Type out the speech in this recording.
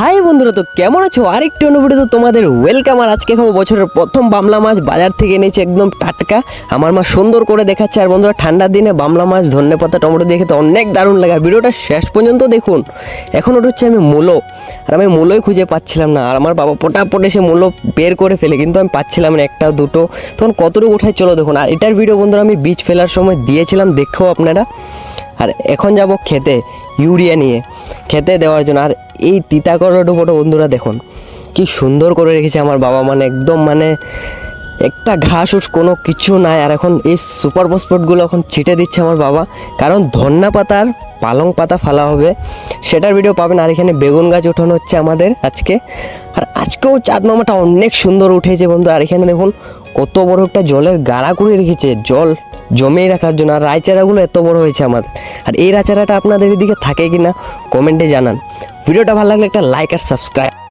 High বন্ধুরা, তো কেমন আছো? আরেকটি অনুভূতি তো তোমাদের ওয়েলকাম। আর আজকে খাবো বছরের প্রথম বামলা মাছ, বাজার থেকে এনেছি একদম টাটকা। আমার মা সুন্দর করে দেখাচ্ছে। আর বন্ধুরা, ঠান্ডার দিনে বামলা মাছ ধনে পাতা টমেটো দিয়ে খেতে অনেক দারুণ লাগে। আর ভিডিওটা শেষ পর্যন্ত দেখুন। এখন ওটা হচ্ছে আমি মূলো, আর আমি মূলোই খুঁজে পাচ্ছিলাম না। আর আমার বাবা পটাপট এসে মূলো বের করে ফেলে, কিন্তু আমি পাচ্ছিলাম না, একটা দুটো। তখন কতটুকু উঠায় চলো দেখুন। আর এটার ভিডিও বন্ধুরা আমি বীজ ফেলার সময় দিয়েছিলাম, দেখো আপনারা। আর এখন যাব খেতে, ইউরিয়া নিয়ে খেতে দেওয়ার জন্য। আর এই তিতা করলাটা বন্ধুরা দেখুন কি সুন্দর করে রেখেছে আমার বাবা, একদম একটা ঘাস উস কোনো কিছু নাই। আর এখন এই সুপার ফসফেটগুলো এখন ছিটে দিচ্ছে আমার বাবা, কারণ ধন্না পাতার পালং পাতা ফেলা হবে, সেটার ভিডিও পাবেন। আর এখানে বেগুন গাছ উঠানো হচ্ছে আমাদের আজকে। আর আজকেও চাঁদ মামাটা অনেক সুন্দর উঠেছে বন্ধু। আর এখানে দেখুন কত বড় একটা জলের গাড়া করে রেখেছে, জল জমিয়ে রাখার জন্য। আর রায়চারাগুলো এত বড় হয়েছে আমাদের। আর এই রায়চারাটা আপনাদের এদিকে থাকে কিনা কমেন্টে জানান। ভিডিওটা ভালো লাগলে একটা লাইক আর সাবস্ক্রাইব।